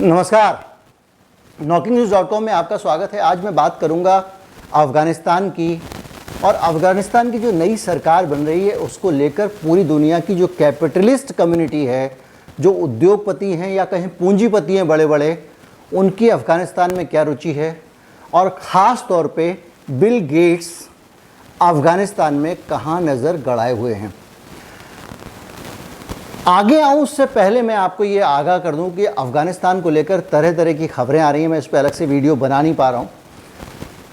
नमस्कार। NockingNews.com में आपका स्वागत है। आज मैं बात करूंगा अफ़गानिस्तान की, और अफ़गानिस्तान की जो नई सरकार बन रही है उसको लेकर पूरी दुनिया की जो कैपिटलिस्ट कम्युनिटी है, जो उद्योगपति हैं या कहीं पूंजीपति हैं बड़े बड़े, उनकी अफ़गानिस्तान में क्या रुचि है, और ख़ास तौर पे बिल गेट्स अफ़गानिस्तान में कहाँ नज़र गड़ाए हुए हैं। आगे आऊँ उससे पहले मैं आपको ये आगाह कर दूं कि अफ़गानिस्तान को लेकर तरह तरह की खबरें आ रही हैं। मैं इस पर अलग से वीडियो बना नहीं पा रहा हूँ।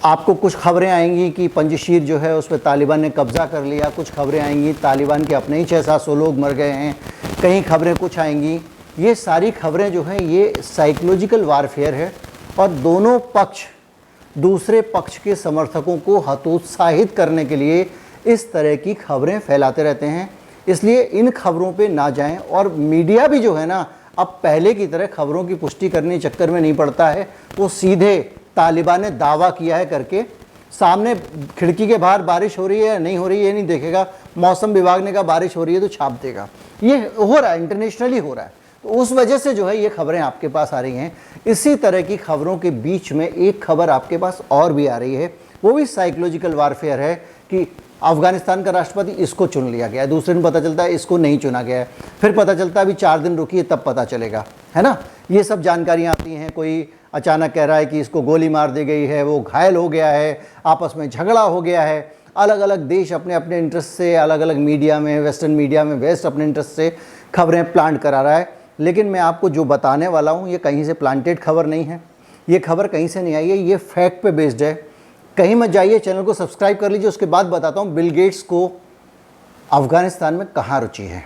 आपको कुछ खबरें आएंगी कि पंजशीर जो है उस पर तालिबान ने कब्ज़ा कर लिया, कुछ खबरें आएंगी तालिबान के अपने ही 600-700 लोग मर गए हैं, कहीं खबरें कुछ आएंगी। ये सारी खबरें जो हैं ये साइकोलॉजिकल वारफेयर है, और दोनों पक्ष दूसरे पक्ष के समर्थकों को हतोत्साहित करने के लिए इस तरह की खबरें फैलाते रहते हैं। इसलिए इन खबरों पे ना जाएं, और मीडिया भी जो है ना अब पहले की तरह खबरों की पुष्टि करने के चक्कर में नहीं पड़ता है। वो सीधे तालिबान ने दावा किया है करके सामने खिड़की के बाहर बारिश हो रही है या नहीं हो रही है ये नहीं देखेगा, मौसम विभाग ने कहा बारिश हो रही है तो छाप देगा। ये हो रहा है, इंटरनेशनली हो रहा है। तो उस वजह से जो है ये खबरें आपके पास आ रही हैं। इसी तरह की खबरों के बीच में एक खबर आपके पास और भी आ रही है, वो भी साइकोलॉजिकल वारफेयर है कि अफ़गानिस्तान का राष्ट्रपति इसको चुन लिया गया है, दूसरे दिन पता चलता है इसको नहीं चुना गया है, फिर पता चलता है अभी 4 दिन रुकिए तब पता चलेगा, है ना। ये सब जानकारियाँ आती हैं। कोई अचानक कह रहा है कि इसको गोली मार दी गई है, वो घायल हो गया है, आपस में झगड़ा हो गया है। अलग अलग देश अपने अपने इंटरेस्ट से, अलग अलग मीडिया में, वेस्टर्न मीडिया में वेस्ट अपने इंटरेस्ट से खबरें प्लांट करा रहा है। लेकिन मैं आपको जो बताने वाला हूँ ये कहीं से प्लांटेड खबर नहीं है, ये खबर कहीं से नहीं आई है, ये फैक्ट पे बेस्ड है। कहीं मत जाइए, चैनल को सब्सक्राइब कर लीजिए। उसके बाद बताता हूँ बिल गेट्स को अफ़गानिस्तान में कहाँ रुचि है।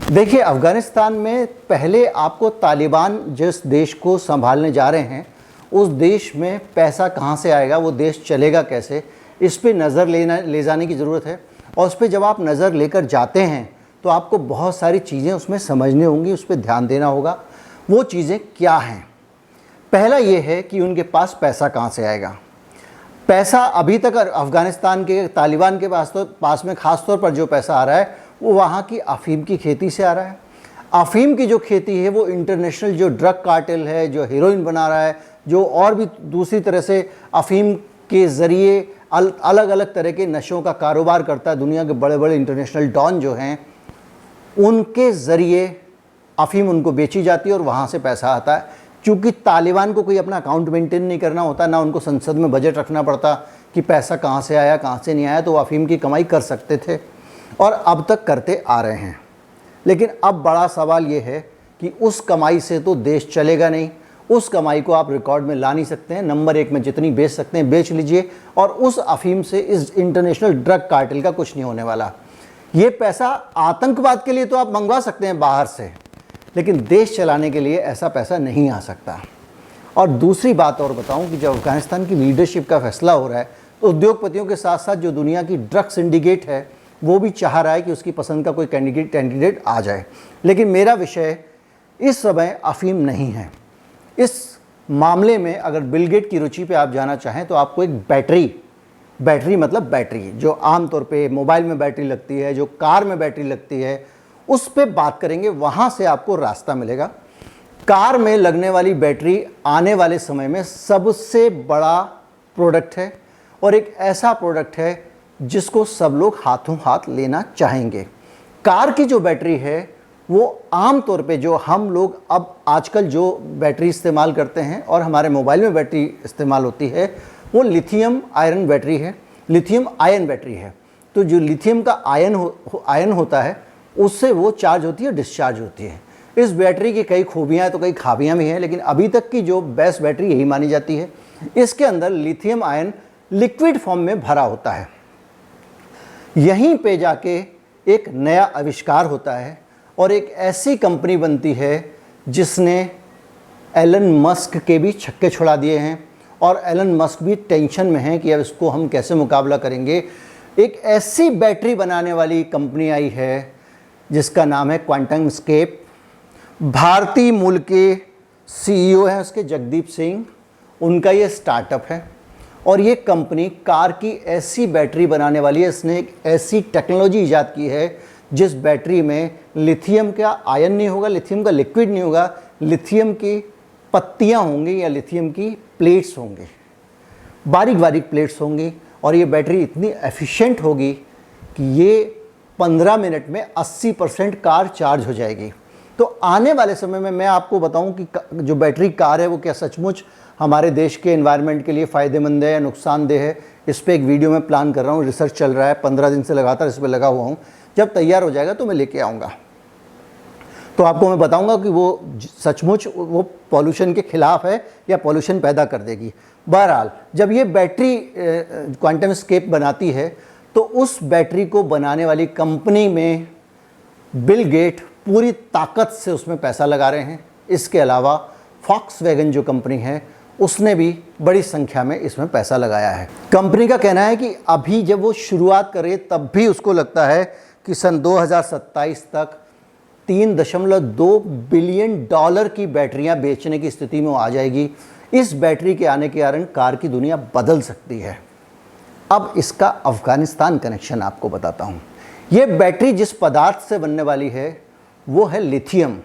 देखिए, अफ़गानिस्तान में पहले आपको तालिबान जिस देश को संभालने जा रहे हैं उस देश में पैसा कहाँ से आएगा, वो देश चलेगा कैसे, इस पे नज़र ले जाने की ज़रूरत है। और उस पर जब आप नज़र लेकर जाते हैं तो आपको बहुत सारी चीज़ें उसमें समझनी होंगी, उस पर ध्यान देना होगा। वो चीज़ें क्या हैं? पहला ये है कि उनके पास पैसा कहाँ से आएगा। पैसा अभी तक अफ़गानिस्तान के तालिबान के पास में ख़ास तौर पर जो पैसा आ रहा है वो वहाँ की अफ़ीम की खेती से आ रहा है। अफ़ीम की जो खेती है वो इंटरनेशनल जो ड्रग कार्टेल है, जो हीरोइन बना रहा है, जो और भी दूसरी तरह से अफ़ीम के ज़रिए अलग अलग तरह के नशों का कारोबार करता है, दुनिया के बड़े बड़े इंटरनेशनल डॉन जो हैं उनके ज़रिए अफ़ीम उनको बेची जाती है और वहाँ से पैसा आता है। क्योंकि तालिबान को कोई अपना अकाउंट मेंटेन नहीं करना होता, ना उनको संसद में बजट रखना पड़ता कि पैसा कहाँ से आया कहाँ से नहीं आया, तो वो अफ़ीम की कमाई कर सकते थे और अब तक करते आ रहे हैं। लेकिन अब बड़ा सवाल ये है कि उस कमाई से तो देश चलेगा नहीं, उस कमाई को आप रिकॉर्ड में ला नहीं सकते हैं। नंबर 1 में जितनी बेच सकते हैं बेच लीजिए, और उस अफ़ीम से इस इंटरनेशनल ड्रग कार्टेल का कुछ नहीं होने वाला। ये पैसा आतंकवाद के लिए तो आप मंगवा सकते हैं बाहर से, लेकिन देश चलाने के लिए ऐसा पैसा नहीं आ सकता। और दूसरी बात और बताऊं कि जब अफ़गानिस्तान की लीडरशिप का फैसला हो रहा है तो उद्योगपतियों के साथ साथ जो दुनिया की ड्रग सिंडिकेट है वो भी चाह रहा है कि उसकी पसंद का कोई कैंडिडेट आ जाए। लेकिन मेरा विषय इस समय अफ़ीम नहीं है। इस मामले में अगर बिल गेट की रुचि पे आप जाना चाहें तो आपको एक बैटरी मतलब बैटरी जो आमतौर पे मोबाइल में बैटरी लगती है, जो कार में बैटरी लगती है, उस पे बात करेंगे, वहाँ से आपको रास्ता मिलेगा। कार में लगने वाली बैटरी आने वाले समय में सबसे बड़ा प्रोडक्ट है, और एक ऐसा प्रोडक्ट है जिसको सब लोग हाथों हाथ लेना चाहेंगे। कार की जो बैटरी है वो आम तौर पे जो हम लोग अब आजकल जो बैटरी इस्तेमाल करते हैं और हमारे मोबाइल में बैटरी इस्तेमाल होती है वो लिथियम आयरन बैटरी है, लिथियम आयन बैटरी है। तो जो लिथियम का आयन होता है उससे वो चार्ज होती है, डिस्चार्ज होती है। इस बैटरी की कई खूबियाँ हैं तो कई खामियाँ भी हैं, लेकिन अभी तक की जो बेस्ट बैटरी यही मानी जाती है। इसके अंदर लिथियम आयन लिक्विड फॉर्म में भरा होता है। यहीं पे जाके एक नया आविष्कार होता है और एक ऐसी कंपनी बनती है जिसने एलन मस्क के भी छक्के छुड़ा दिए हैं, और एलन मस्क भी टेंशन में है कि अब इसको हम कैसे मुकाबला करेंगे। एक ऐसी बैटरी बनाने वाली कंपनी आई है जिसका नाम है क्वांटम स्केप। भारतीय मूल के CEO हैं उसके जगदीप सिंह, उनका ये स्टार्टअप है। और ये कंपनी कार की ऐसी बैटरी बनाने वाली है, इसने एक ऐसी टेक्नोलॉजी ईजाद की है जिस बैटरी में लिथियम का आयन नहीं होगा, लिथियम का लिक्विड नहीं होगा, लिथियम की पत्तियाँ होंगी या लिथियम की प्लेट्स होंगी, बारीक बारीक प्लेट्स होंगी। और ये बैटरी इतनी एफिशिएंट होगी कि ये 15 मिनट में 80% कार चार्ज हो जाएगी। तो आने वाले समय में मैं आपको बताऊं कि जो बैटरी कार है वो क्या सचमुच हमारे देश के एनवायरनमेंट के लिए फ़ायदेमंद है या नुकसानदेह है, इस पर एक वीडियो मैं प्लान कर रहा हूँ, रिसर्च चल रहा है, 15 दिन से लगातार इस पर लगा हुआ हूँ। जब तैयार हो जाएगा तो मैं लेके आऊँगा, तो आपको मैं बताऊंगा कि वो सचमुच वो पॉल्यूशन के खिलाफ है या पॉल्यूशन पैदा कर देगी। बहरहाल जब ये बैटरी क्वांटम स्केप बनाती है तो उस बैटरी को बनाने वाली कंपनी में बिल गेट पूरी ताकत से उसमें पैसा लगा रहे हैं। इसके अलावा फॉक्सवैगन जो कंपनी है उसने भी बड़ी संख्या में इसमें पैसा लगाया है। कंपनी का कहना है कि अभी जब वो शुरुआत करे तब भी उसको लगता है कि सन 2027 तक 3.2 बिलियन डॉलर की बैटरियां बेचने की स्थिति में वो आ जाएगी। इस बैटरी के आने के कारण कार की दुनिया बदल सकती है। अब इसका अफ़गानिस्तान कनेक्शन आपको बताता हूँ। ये बैटरी जिस पदार्थ से बनने वाली है वो है लिथियम।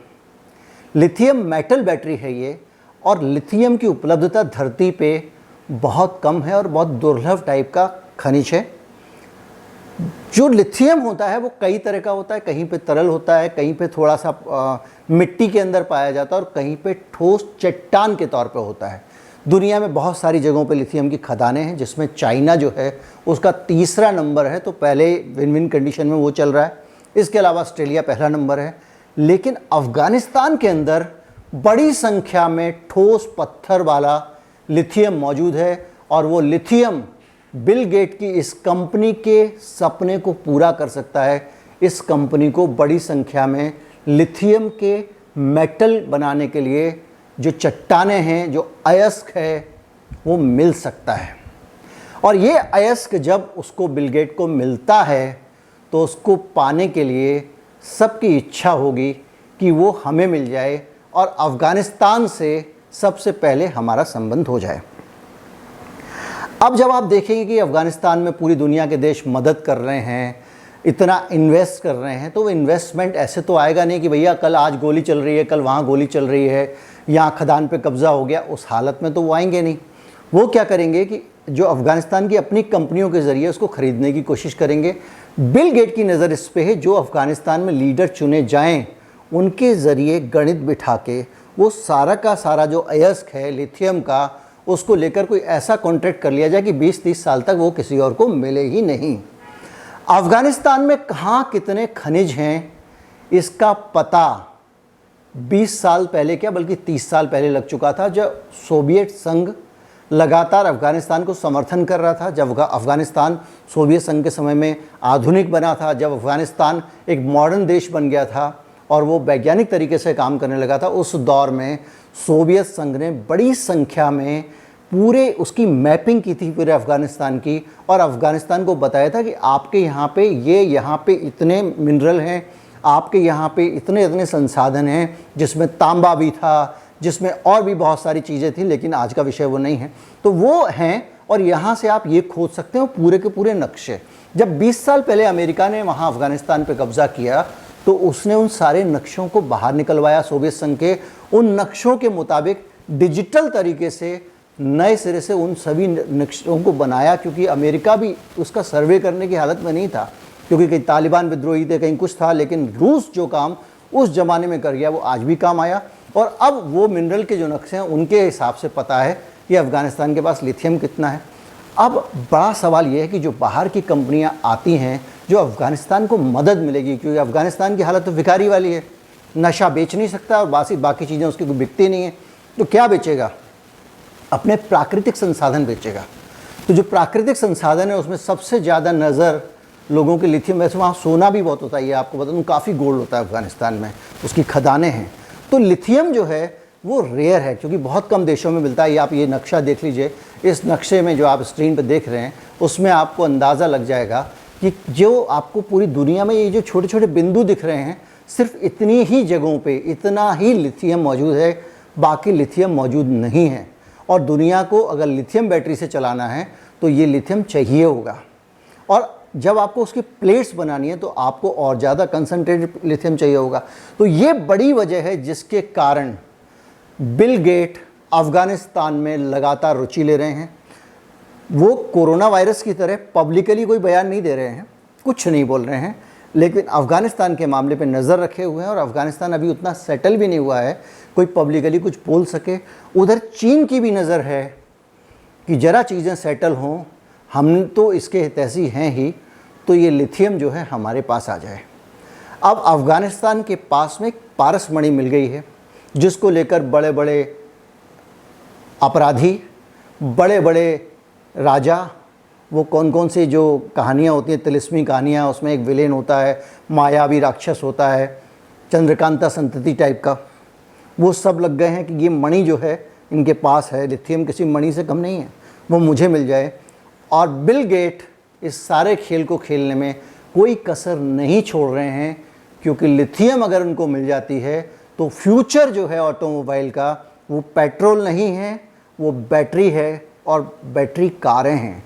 लिथियम मेटल बैटरी है ये, और लिथियम की उपलब्धता धरती पे बहुत कम है और बहुत दुर्लभ टाइप का खनिज है। जो लिथियम होता है वो कई तरह का होता है, कहीं पे तरल होता है, कहीं पे थोड़ा सा मिट्टी के अंदर पाया जाता है और कहीं पे ठोस चट्टान के तौर पे होता है। दुनिया में बहुत सारी जगहों पे लिथियम की खदानें हैं, जिसमें चाइना जो है उसका तीसरा नंबर है, तो पहले विन विन कंडीशन में वो चल रहा है। इसके अलावा ऑस्ट्रेलिया पहला नंबर है। लेकिन अफ़गानिस्तान के अंदर बड़ी संख्या में ठोस पत्थर वाला लिथियम मौजूद है, और वो लिथियम बिल गेट की इस कंपनी के सपने को पूरा कर सकता है। इस कंपनी को बड़ी संख्या में लिथियम के मेटल बनाने के लिए जो चट्टानें हैं, जो अयस्क है, वो मिल सकता है। और ये अयस्क जब उसको बिल गेट को मिलता है तो उसको पाने के लिए सबकी इच्छा होगी कि वो हमें मिल जाए और अफ़गानिस्तान से सबसे पहले हमारा संबंध हो जाए। अब जब आप देखेंगे कि अफ़गानिस्तान में पूरी दुनिया के देश मदद कर रहे हैं, इतना इन्वेस्ट कर रहे हैं, तो वो इन्वेस्टमेंट ऐसे तो आएगा नहीं कि भैया कल आज गोली चल रही है, कल वहाँ गोली चल रही है, यहाँ खदान पे कब्ज़ा हो गया, उस हालत में तो वो आएंगे नहीं। वो क्या करेंगे कि जो अफ़गानिस्तान की अपनी कंपनियों के ज़रिए उसको ख़रीदने की कोशिश करेंगे। बिल गेट की नज़र इस पे है, जो अफ़गानिस्तान में लीडर चुने जाएं उनके ज़रिए गणित बिठा के वो सारा का सारा जो अयस्क है लिथियम का, उसको लेकर कोई ऐसा कॉन्ट्रैक्ट कर लिया जाए कि 20-30 साल तक वो किसी और को मिले ही नहीं। अफ़गानिस्तान में कहाँ कितने खनिज हैं इसका पता 20 साल पहले क्या बल्कि 30 साल पहले लग चुका था, जब सोवियत संघ लगातार अफ़गानिस्तान को समर्थन कर रहा था, जब अफ़गानिस्तान सोवियत संघ के समय में आधुनिक बना था, जब अफ़गानिस्तान एक मॉडर्न देश बन गया था और वो वैज्ञानिक तरीके से काम करने लगा था। उस दौर में सोवियत संघ ने बड़ी संख्या में पूरे उसकी मैपिंग की थी पूरे अफ़गानिस्तान की, और अफ़गानिस्तान को बताया था कि आपके यहाँ पे यहाँ पे इतने मिनरल हैं, आपके यहाँ पे इतने इतने संसाधन हैं, जिसमें तांबा भी था, जिसमें और भी बहुत सारी चीज़ें थी, लेकिन आज का विषय वो नहीं है। तो वो हैं और यहाँ से आप ये खोज सकते हो पूरे के पूरे नक्शे। जब 20 साल पहले अमेरिका ने वहाँ अफ़गानिस्तान पे कब्ज़ा किया तो उसने उन सारे नक्शों को बाहर निकलवाया सोवियत संघ के, उन नक्शों के मुताबिक डिजिटल तरीके से नए सिरे से उन सभी नक्शों को बनाया, क्योंकि अमेरिका भी उसका सर्वे करने की हालत में नहीं था, क्योंकि कहीं तालिबान विद्रोही थे, कहीं कुछ था। लेकिन रूस जो काम उस ज़माने में कर गया वो आज भी काम आया। और अब वो मिनरल के जो नक्शे हैं उनके हिसाब से पता है कि अफ़गानिस्तान के पास लिथियम कितना है। अब बड़ा सवाल ये है कि जो बाहर की कंपनियां आती हैं, जो अफ़गानिस्तान को मदद मिलेगी, क्योंकि अफ़गानिस्तान की हालत तो भिखारी वाली है, नशा बेच नहीं सकता और बाकी चीज़ें उसकी कोई बिकती नहीं है, तो क्या बेचेगा? अपने प्राकृतिक संसाधन बेचेगा। तो जो प्राकृतिक संसाधन है उसमें सबसे ज़्यादा नज़र लोगों के लिथियम, वैसे वहाँ सोना भी बहुत होता है, ये आपको बता दूँ, काफ़ी गोल्ड होता है अफ़गानिस्तान में, उसकी खदानें हैं। तो लिथियम जो है वो रेयर है, क्योंकि बहुत कम देशों में मिलता है। आप ये नक्शा देख लीजिए, इस नक्शे में जो आप स्क्रीन पर देख रहे हैं उसमें आपको अंदाज़ा लग जाएगा कि जो आपको पूरी दुनिया में ये जो छोटे छोटे बिंदु दिख रहे हैं, सिर्फ इतनी ही जगहों पे इतना ही लिथियम मौजूद है, बाकी लिथियम मौजूद नहीं है। और दुनिया को अगर लिथियम बैटरी से चलाना है तो ये लिथियम चाहिए होगा। और जब आपको उसकी प्लेट्स बनानी है तो आपको और ज़्यादा कंसनट्रेटेड लिथियम चाहिए होगा। तो ये बड़ी वजह है जिसके कारण बिल गेट अफ़गानिस्तान में लगातार रुचि ले रहे हैं। वो कोरोना वायरस की तरह पब्लिकली कोई बयान नहीं दे रहे हैं, कुछ नहीं बोल रहे हैं, लेकिन अफ़गानिस्तान के मामले पे नज़र रखे हुए हैं। और अफ़गानिस्तान अभी उतना सेटल भी नहीं हुआ है कोई पब्लिकली कुछ बोल सके। उधर चीन की भी नज़र है कि ज़रा चीज़ें सेटल हों, हम तो इसके हितैषी हैं ही, तो ये लिथियम जो है हमारे पास आ जाए। अब अफ़गानिस्तान के पास में एक पारसमणि मिल गई है जिसको लेकर बड़े बड़े अपराधी, बड़े बड़े राजा, वो कौन कौन सी जो कहानियाँ होती हैं, तिलिस्मी कहानियाँ, उसमें एक विलेन होता है, मायावी राक्षस होता है, चंद्रकांता संतति टाइप का, वो सब लग गए हैं कि ये मणि जो है इनके पास है, लिथियम किसी मणि से कम नहीं है, वो मुझे मिल जाए। और बिल गेट इस सारे खेल को खेलने में कोई कसर नहीं छोड़ रहे हैं, क्योंकि लिथियम अगर उनको मिल जाती है तो फ्यूचर जो है ऑटोमोबाइल का वो पेट्रोल नहीं है, वो बैटरी है और बैटरी कारें हैं।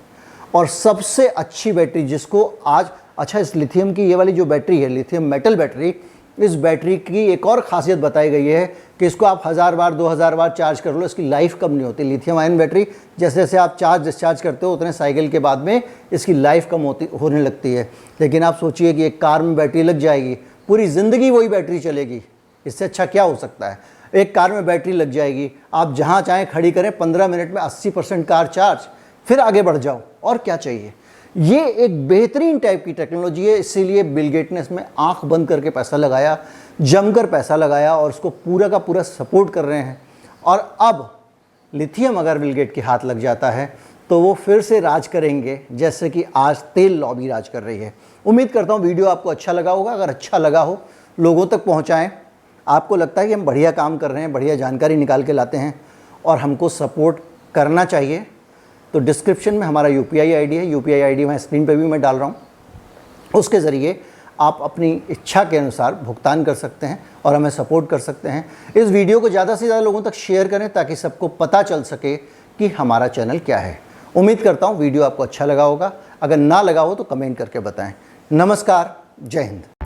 और सबसे अच्छी बैटरी जिसको आज, अच्छा इस लिथियम की ये वाली जो बैटरी है, लिथियम मेटल बैटरी, इस बैटरी की एक और ख़ासियत बताई गई है कि इसको आप 1000 बार 2000 बार चार्ज कर लो, इसकी लाइफ कम नहीं होती। लिथियम आयन बैटरी जैसे जैसे आप चार्ज डिस्चार्ज करते हो उतने साइकिल के बाद में इसकी लाइफ कम होने लगती है। लेकिन आप सोचिए कि एक कार में बैटरी लग जाएगी, पूरी ज़िंदगी वही बैटरी चलेगी, इससे अच्छा क्या हो सकता है। एक कार में बैटरी लग जाएगी, आप जहाँ चाहें खड़ी करें, 15 मिनट में 80% कार चार्ज, फिर आगे बढ़ जाओ, और क्या चाहिए। ये एक बेहतरीन टाइप की टेक्नोलॉजी है, इसीलिए बिल गेट ने इसमें आंख बंद करके पैसा लगाया, जमकर पैसा लगाया और उसको पूरा का पूरा सपोर्ट कर रहे हैं। और अब लिथियम अगर बिल गेट के हाथ लग जाता है तो वो फिर से राज करेंगे, जैसे कि आज तेल लॉबी राज कर रही है। उम्मीद करता हूँ वीडियो आपको अच्छा लगा होगा। अगर अच्छा लगा हो लोगों तक पहुँचाएँ। आपको लगता है कि हम बढ़िया काम कर रहे हैं, बढ़िया जानकारी निकाल के लाते हैं और हमको सपोर्ट करना चाहिए, तो डिस्क्रिप्शन में हमारा UPI ID है, UPI ID मैं स्क्रीन पे भी मैं डाल रहा हूँ, उसके ज़रिए आप अपनी इच्छा के अनुसार भुगतान कर सकते हैं और हमें सपोर्ट कर सकते हैं। इस वीडियो को ज़्यादा से ज़्यादा लोगों तक शेयर करें ताकि सबको पता चल सके कि हमारा चैनल क्या है। उम्मीद करता हूँ वीडियो आपको अच्छा लगा होगा। अगर ना लगा हो तो कमेंट करके बताएँ। नमस्कार, जय हिंद।